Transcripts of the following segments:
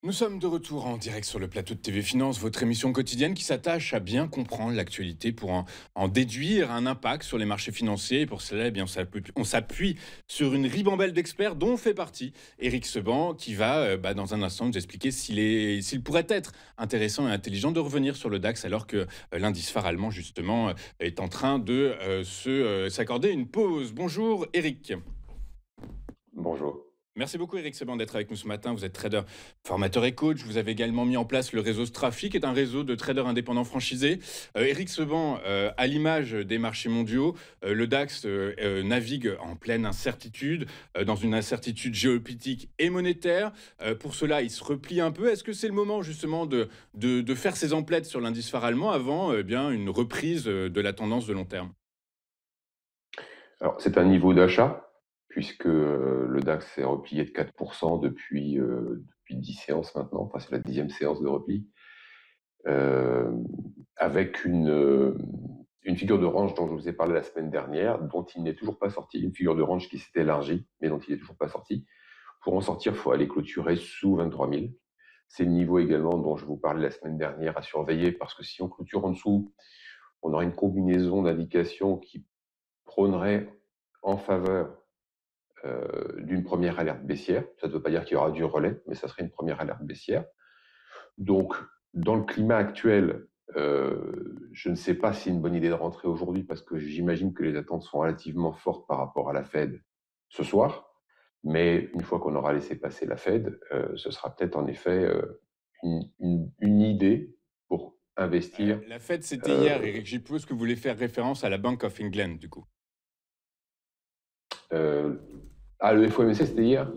Nous sommes de retour en direct sur le plateau de TV Finance, votre émission quotidienne qui s'attache à bien comprendre l'actualité pour en déduire un impact sur les marchés financiers. Et pour cela, eh bien, on s'appuie sur une ribambelle d'experts dont fait partie Éric Seban qui va dans un instant nous expliquer s'il pourrait être intéressant et intelligent de revenir sur le DAX alors que l'indice phare allemand justement est en train de s'accorder une pause. Bonjour Éric. Bonjour. Merci beaucoup Eric Seban d'être avec nous ce matin. Vous êtes trader, formateur et coach. Vous avez également mis en place le réseau Strafi, qui est un réseau de traders indépendants franchisés. Eric Seban, à l'image des marchés mondiaux, le DAX navigue en pleine incertitude, dans une incertitude géopolitique et monétaire. Pour cela, il se replie un peu. Est-ce que c'est le moment justement de faire ses emplettes sur l'indice phare allemand avant bien une reprise de la tendance de long terme? Alors, c'est un niveau d'achat, puisque le DAX s'est replié de 4% depuis 10 séances maintenant. Enfin, c'est la 10e séance de repli, euh, avec une figure de range dont je vous ai parlé la semaine dernière, dont il n'est toujours pas sorti. Une figure de range qui s'est élargie, mais dont il n'est toujours pas sorti. Pour en sortir, il faut aller clôturer sous 23 000. C'est le niveau également dont je vous parlais la semaine dernière à surveiller, parce que si on clôture en dessous, on aura une combinaison d'indications qui prônerait en faveur d'une première alerte baissière. Ça ne veut pas dire qu'il y aura du relais, mais ça serait une première alerte baissière. Donc, dans le climat actuel, je ne sais pas si c'est une bonne idée de rentrer aujourd'hui parce que j'imagine que les attentes sont relativement fortes par rapport à la Fed ce soir. Mais une fois qu'on aura laissé passer la Fed, ce sera peut-être en effet une idée pour investir. La Fed, c'était hier, euh, Eric. Je suppose que vous voulez faire référence à la Bank of England, du coup. euh, ah, le FOMC, c'était hier.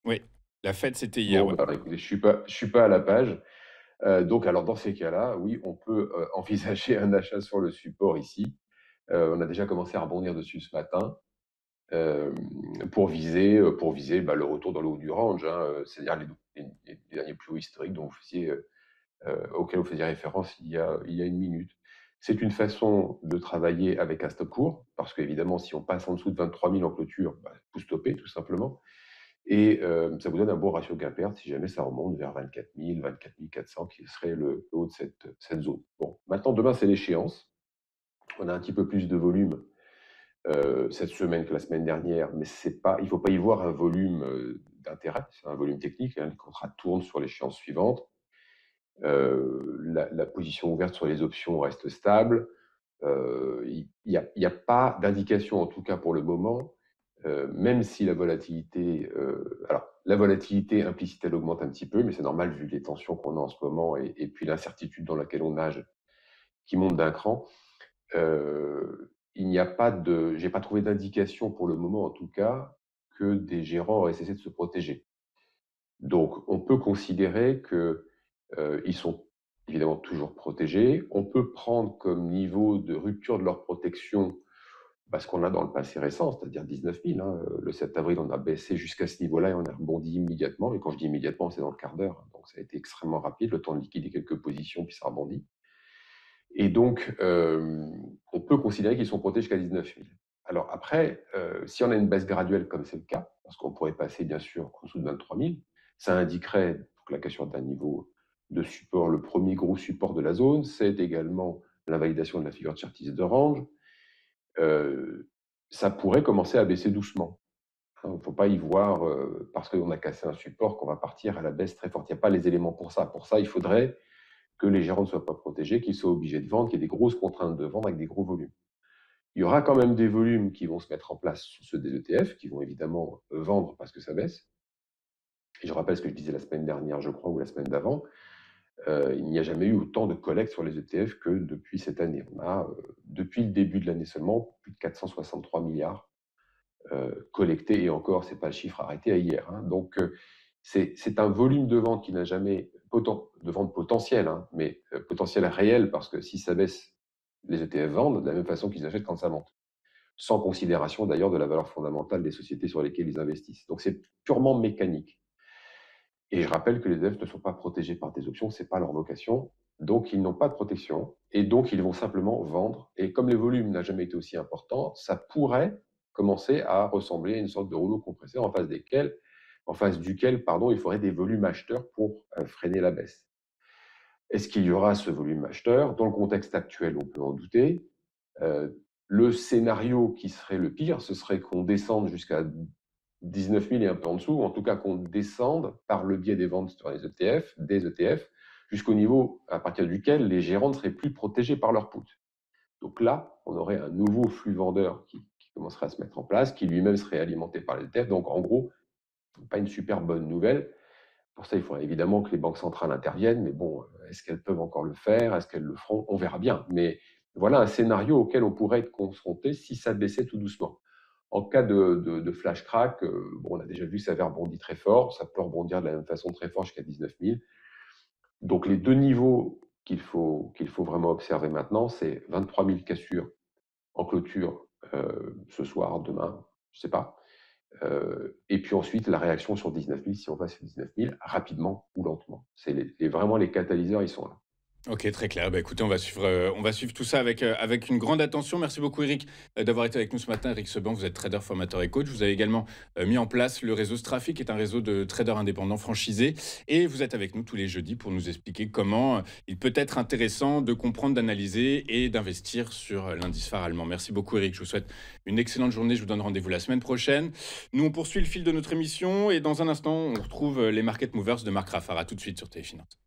Oui, la Fed, c'était hier, Bon, ouais. bah, écoutez, je suis pas à la page. Donc, alors dans ces cas-là, oui, on peut envisager un achat sur le support ici. On a déjà commencé à rebondir dessus ce matin euh, pour viser le retour dans le haut du range, hein, c'est-à-dire les derniers plus hauts historiques auxquels vous faisiez référence il y a une minute. C'est une façon de travailler avec un stop court, parce qu'évidemment, si on passe en dessous de 23 000 en clôture, vous stoppez tout simplement. Et ça vous donne un bon ratio gain-perte si jamais ça remonte vers 24 000, 24 400, qui serait le haut de cette zone. Bon, maintenant, demain, c'est l'échéance. On a un petit peu plus de volume cette semaine que la semaine dernière, mais il ne faut pas y voir un volume d'intérêt, c'est un volume technique. Hein, les contrats tournent sur l'échéance suivante. La position ouverte sur les options reste stable. Il n'y a pas d'indication, en tout cas pour le moment, même si la volatilité, alors la volatilité implicite, elle augmente un petit peu, mais c'est normal vu les tensions qu'on a en ce moment et puis l'incertitude dans laquelle on nage qui monte d'un cran. Il n'y a pas de, j'ai pas trouvé d'indication pour le moment, en tout cas, que des gérants auraient cessé de se protéger. Donc, on peut considérer que ils sont évidemment toujours protégés. On peut prendre comme niveau de rupture de leur protection ce qu'on a dans le passé récent, c'est-à-dire 19 000. Hein. Le 7 avril, on a baissé jusqu'à ce niveau-là et on a rebondi immédiatement. Et quand je dis immédiatement, c'est dans le quart d'heure. Donc, ça a été extrêmement rapide, le temps de liquider quelques positions, puis ça rebondit. Et donc, on peut considérer qu'ils sont protégés jusqu'à 19 000. Alors après, si on a une baisse graduelle comme c'est le cas, parce qu'on pourrait passer bien sûr en dessous de 23 000, ça indiquerait donc, la question d'un niveau de support, le premier gros support de la zone, c'est également l'invalidation de la figure de Chartis de range. Ça pourrait commencer à baisser doucement. Il ne faut pas y voir, parce qu'on a cassé un support, qu'on va partir à la baisse très forte. Il n'y a pas les éléments pour ça. Pour ça, il faudrait que les gérants ne soient pas protégés, qu'ils soient obligés de vendre, qu'il y ait des grosses contraintes de vendre avec des gros volumes. Il y aura quand même des volumes qui vont se mettre en place sur ceux des ETF, qui vont évidemment vendre parce que ça baisse. Et je rappelle ce que je disais la semaine dernière, je crois, ou la semaine d'avant. Il n'y a jamais eu autant de collectes sur les ETF que depuis cette année. On a, depuis le début de l'année seulement, plus de 463 milliards collectés. Et encore, ce n'est pas le chiffre arrêté à hier. Hein. Donc, c'est un volume de vente qui n'a jamais, de vente potentielle, hein, mais potentiel réel, parce que si ça baisse, les ETF vendent de la même façon qu'ils achètent quand ça monte, sans considération d'ailleurs de la valeur fondamentale des sociétés sur lesquelles ils investissent. Donc c'est purement mécanique. Et je rappelle que les ETF ne sont pas protégés par des options, ce n'est pas leur vocation, donc ils n'ont pas de protection, et donc ils vont simplement vendre. Et comme les volumes n'ont jamais été aussi importants, ça pourrait commencer à ressembler à une sorte de rouleau compresseur en face desquels en face duquel, pardon, il faudrait des volumes acheteurs pour freiner la baisse. Est-ce qu'il y aura ce volume acheteur? Dans le contexte actuel, on peut en douter. Le scénario qui serait le pire, ce serait qu'on descende jusqu'à 19 000 et un peu en dessous, ou en tout cas qu'on descende par le biais des ventes sur les ETF, des ETF, jusqu'au niveau à partir duquel les gérants ne seraient plus protégés par leur put. Donc là, on aurait un nouveau flux vendeur qui commencerait à se mettre en place, qui lui-même serait alimenté par les ETF. Donc en gros, pas une super bonne nouvelle. Pour ça, il faut évidemment que les banques centrales interviennent, mais bon, est-ce qu'elles peuvent encore le faire? Est-ce qu'elles le feront? On verra bien. Mais voilà un scénario auquel on pourrait être confronté si ça baissait tout doucement. En cas de flash crack, bon, on a déjà vu que ça avait rebondi très fort. Ça peut rebondir de la même façon très fort jusqu'à 19 000. Donc les deux niveaux qu'il faut vraiment observer maintenant, c'est 23 000 cassures en clôture ce soir, demain, je ne sais pas. Et puis ensuite, la réaction sur 19 000, si on va sur 19 000, rapidement ou lentement. C'est vraiment les catalyseurs, ils sont là. Ok, très clair. Bah, écoutez, on va suivre tout ça avec une grande attention. Merci beaucoup, Eric, d'avoir été avec nous ce matin. Eric Seban, vous êtes trader, formateur et coach. Vous avez également mis en place le réseau Strafi, qui est un réseau de traders indépendants franchisés. Et vous êtes avec nous tous les jeudis pour nous expliquer comment il peut être intéressant de comprendre, d'analyser et d'investir sur l'indice phare allemand. Merci beaucoup, Eric. Je vous souhaite une excellente journée. Je vous donne rendez-vous la semaine prochaine. Nous, on poursuit le fil de notre émission et dans un instant, on retrouve les Market Movers de Marc Raffard. À tout de suite sur Téléfinance.